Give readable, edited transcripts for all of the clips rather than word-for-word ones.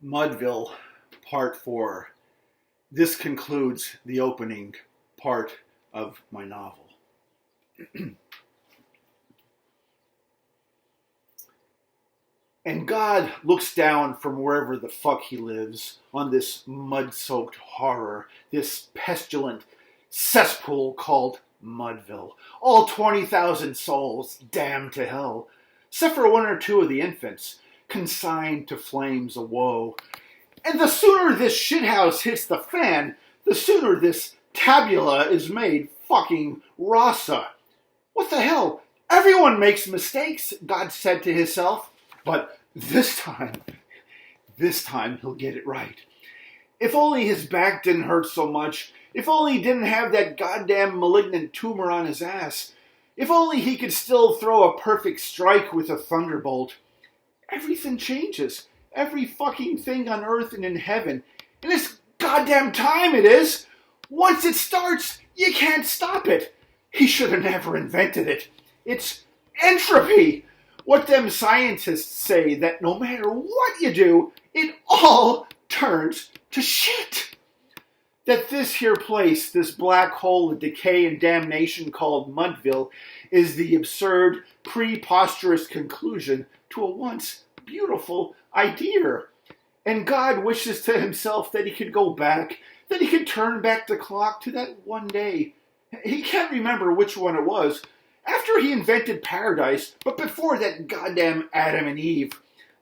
Mudville, Part 4. This concludes the opening part of my novel. And God looks down from wherever the fuck he lives on this mud-soaked horror, this pestilent cesspool called Mudville. All 20,000 souls damned to hell, except for one or two of the infants, consigned to flames of woe. And the sooner this shithouse hits the fan, the sooner this tabula is made fucking rasa. What the hell? Everyone makes mistakes, God said to himself. But this time he'll get it right. If only his back didn't hurt so much. If only he didn't have that goddamn malignant tumor on his ass. If only he could still throw a perfect strike with a thunderbolt. Everything changes. Every fucking thing on earth and in heaven. And it's goddamn time it is. Once it starts, you can't stop it. He should have never invented it. It's entropy. What them scientists say that no matter what you do, it all turns to shit. That this here place, this black hole of decay and damnation called Mudville, is the absurd, preposterous conclusion to a once beautiful idea. And God wishes to himself that he could go back, that he could turn back the clock to that one day. He can't remember which one it was, after he invented paradise, but before that goddamn Adam and Eve.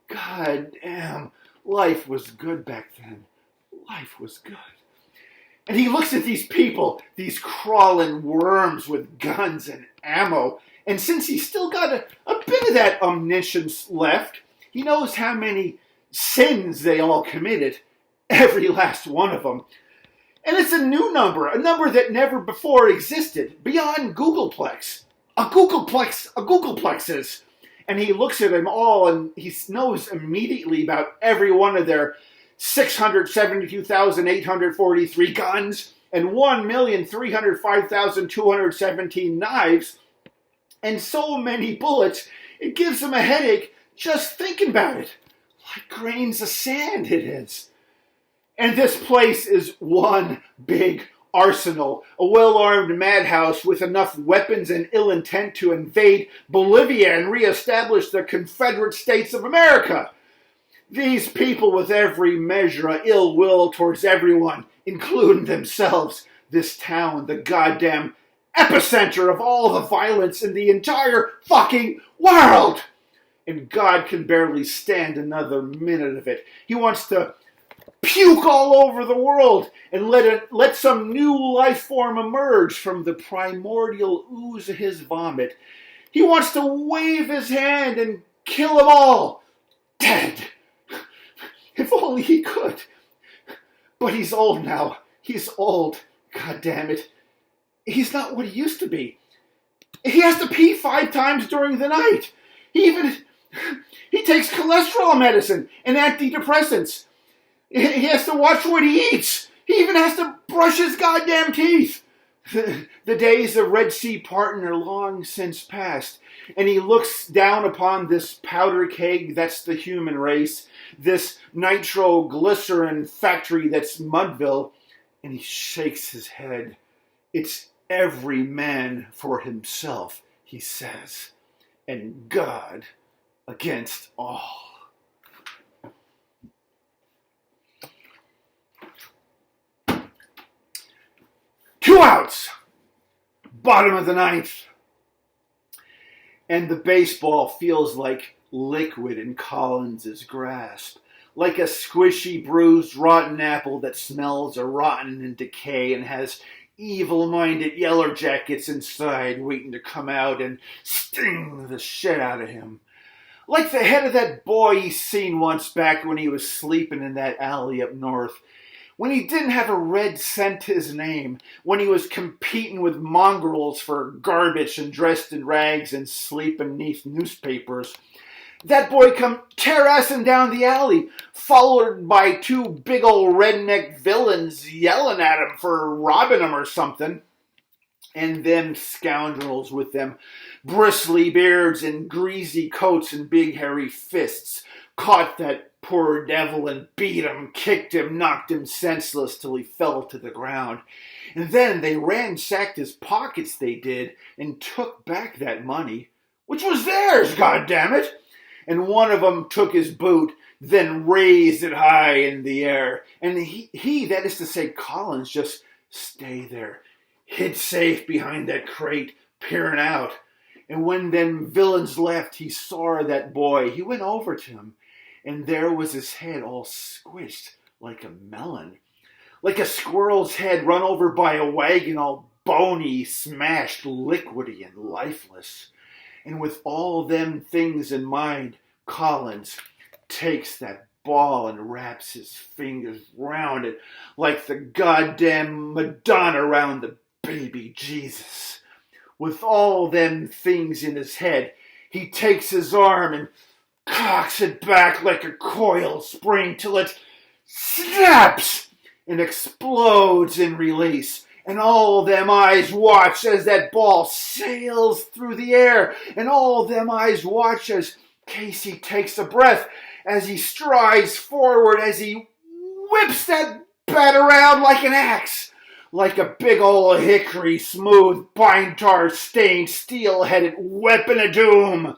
Goddamn, life was good back then. Life was good. And he looks at these people, these crawling worms with guns and ammo, and since he's still got a bit of that omniscience left, he knows how many sins they all committed, every last one of them. And it's a new number, a number that never before existed, beyond Googleplex. A Googleplex is. And he looks at them all and he knows immediately about every one of their 672,843 guns and 1,305,217 knives and so many bullets, it gives him a headache just thinking about it. Like grains of sand it is. And this place is one big arsenal, a well-armed madhouse with enough weapons and ill intent to invade Bolivia and reestablish the Confederate States of America. These people with every measure of ill will towards everyone, including themselves, this town, the goddamn epicenter of all the violence in the entire fucking world. And God can barely stand another minute of it. He wants to puke all over the world and let some new life form emerge from the primordial ooze of his vomit. He wants to wave his hand and kill them all. Dead. If only he could. But he's old now. He's old. God damn it. He's not what he used to be. He has to pee 5 times during the night. He takes cholesterol medicine and antidepressants. He has to watch what he eats. He even has to brush his goddamn teeth. The days of Red Sea parting are long since past. And he looks down upon this powder keg that's the human race, this nitroglycerin factory that's Mudville, and he shakes his head. It's every man for himself, he says, and God against all. 2 outs! Bottom of the 9th. And the baseball feels like liquid in Collins's grasp. Like a squishy, bruised, rotten apple that smells of rotten and decay and has evil-minded yellow jackets inside waiting to come out and sting the shit out of him. Like the head of that boy he's seen once back when he was sleeping in that alley up north. When he didn't have a red cent to his name, when he was competing with mongrels for garbage and dressed in rags and sleeping beneath newspapers. That boy come tear-assing down the alley, followed by 2 big old redneck villains yelling at him for robbing him or something. And them scoundrels with them bristly beards and greasy coats and big hairy fists caught that poor devil and beat him, kicked him, knocked him senseless till he fell to the ground. And then they ransacked his pockets, they did, and took back that money, which was theirs, goddammit. And one of them took his boot, then raised it high in the air. And he, that is to say Collins, just stay there, hid safe behind that crate, peering out. And when them villains left, he saw that boy. He went over to him, and there was his head all squished like a melon. Like a squirrel's head run over by a wagon, all bony, smashed, liquidy, and lifeless. And with all them things in mind, Collins takes that ball and wraps his fingers round it like the goddamn Madonna around the baby Jesus. With all them things in his head, he takes his arm and cocks it back like a coiled spring till it snaps and explodes in release. And all them eyes watch as that ball sails through the air. And all them eyes watch as Casey takes a breath, as he strides forward, as he whips that bat around like an axe. Like a big old hickory, smooth, pine tar stained, steel-headed weapon of doom.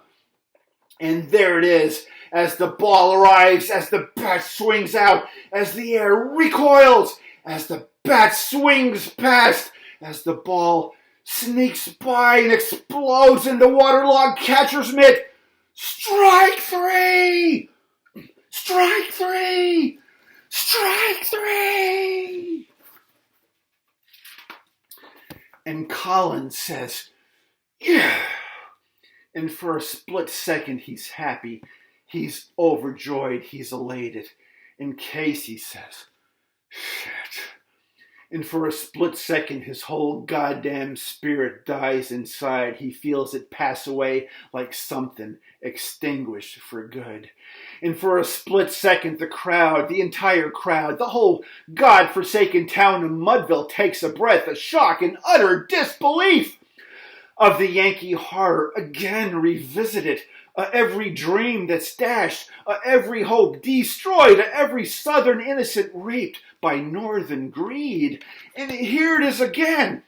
And there it is, as the ball arrives, as the bat swings out, as the air recoils, as the bat swings past, as the ball sneaks by and explodes in the waterlogged catcher's mitt. Strike three! Strike three! Strike three! And Collins says, yeah. And for a split second, he's happy. He's overjoyed. He's elated. And Casey says, shit. And for a split second, his whole goddamn spirit dies inside. He feels it pass away like something extinguished for good. And for a split second, the crowd, the entire crowd, the whole godforsaken town of Mudville takes a breath of shock and utter disbelief of the Yankee horror again revisited. Every dream that's dashed, every hope destroyed, every southern innocent raped by northern greed. And here it is again.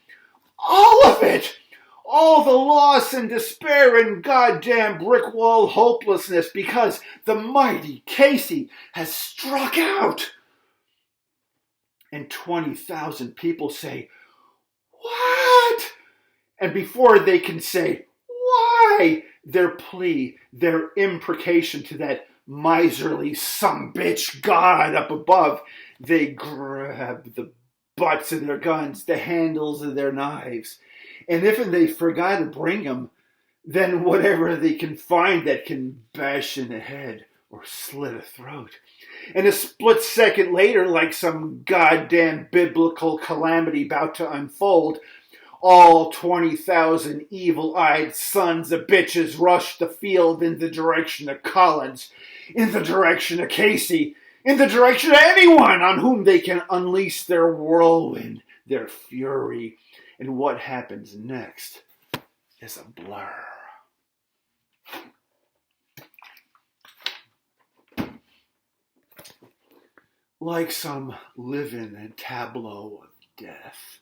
All of it. All the loss and despair and goddamn brick wall hopelessness because the mighty Casey has struck out. And 20,000 people say, what? And before they can say, why? Their plea, their imprecation to that miserly sumbitch God up above, they grab the butts of their guns, the handles of their knives. And if they forgot to bring them, then whatever they can find that can bash in the head or slit a throat. And a split second later, like some goddamn biblical calamity about to unfold, all 20,000 evil-eyed sons of bitches rush the field in the direction of Collins, in the direction of Casey, in the direction of anyone on whom they can unleash their whirlwind, their fury. And what happens next is a blur. Like some living tableau of death.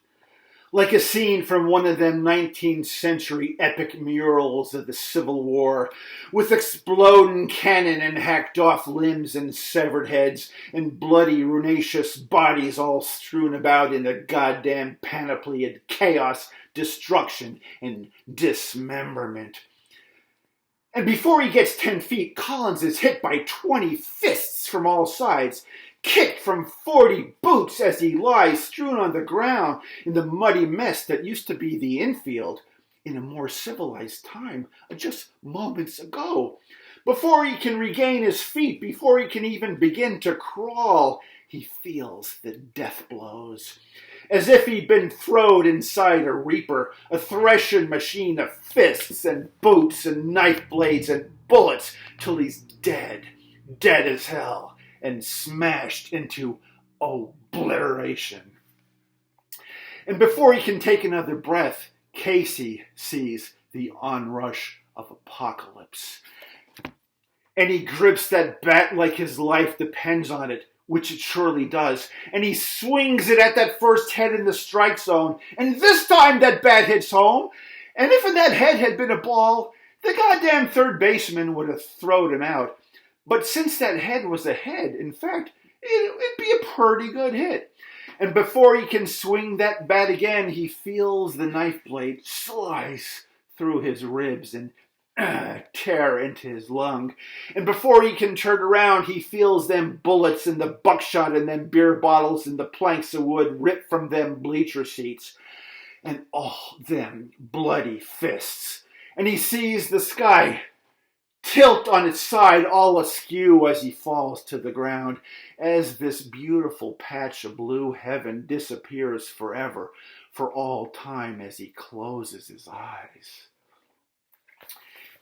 Like a scene from one of them 19th century epic murals of the Civil War, with exploding cannon and hacked off limbs and severed heads and bloody ruinaceous bodies all strewn about in a goddamn panoply of chaos, destruction, and dismemberment. And before he gets 10 feet, Collins is hit by 20 fists from all sides, kicked from 40 boots as he lies strewn on the ground in the muddy mess that used to be the infield in a more civilized time just moments ago. Before he can regain his feet, before he can even begin to crawl, he feels the death blows. As if he'd been thrown inside a reaper, a threshing machine of fists and boots and knife blades and bullets, till he's dead, dead as hell, and smashed into obliteration. And before he can take another breath, Casey sees the onrush of apocalypse. And he grips that bat like his life depends on it, which it surely does. And he swings it at that first head in the strike zone. And this time that bat hits home. And if that head had been a ball, the goddamn third baseman would have thrown him out. But since that head was a head, in fact, it'd be a pretty good hit. And before he can swing that bat again, he feels the knife blade slice through his ribs and tear into his lung. And before he can turn around, he feels them bullets and the buckshot and them beer bottles and the planks of wood ripped from them bleacher seats. And all them bloody fists. And he sees the sky tilt on its side all askew as he falls to the ground, as this beautiful patch of blue heaven disappears forever, for all time, as he closes his eyes.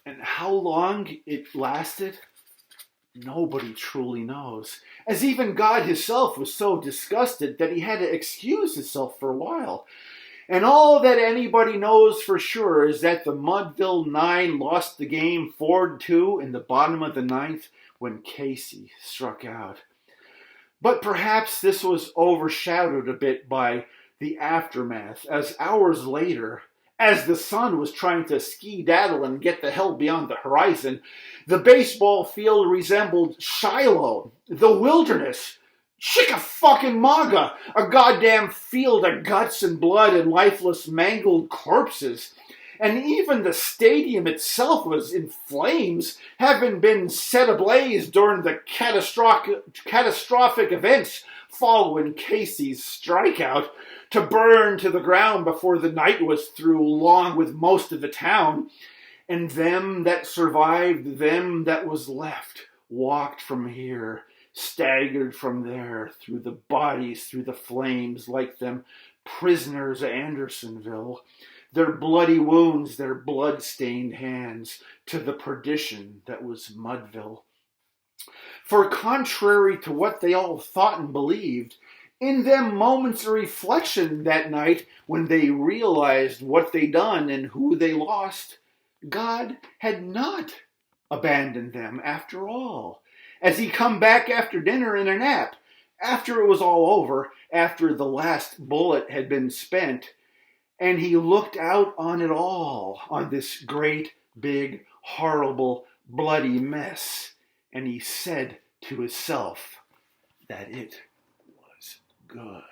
And how long it lasted, nobody truly knows, as even God himself was so disgusted that he had to excuse himself for a while. And all that anybody knows for sure is that the Mudville Nine lost the game 4-2 in the bottom of the ninth when Casey struck out. But perhaps this was overshadowed a bit by the aftermath, as hours later, as the sun was trying to ski-daddle and get the hell beyond the horizon, the baseball field resembled Shiloh, the wilderness, Chicka-fucking-maga, a goddamn field of guts and blood and lifeless mangled corpses. And even the stadium itself was in flames, having been set ablaze during the catastrophic events following Casey's strikeout, to burn to the ground before the night was through, along with most of the town. And them that survived, them that was left, walked from here, staggered from there, through the bodies, through the flames, like them prisoners of Andersonville, their bloody wounds, their blood-stained hands, to the perdition that was Mudville. For contrary to what they all thought and believed, in them moments of reflection that night, when they realized what they done and who they lost, God had not abandoned them after all, as he come back after dinner in a nap, after it was all over, after the last bullet had been spent, and he looked out on it all, on this great, big, horrible, bloody mess, and he said to himself that it was good.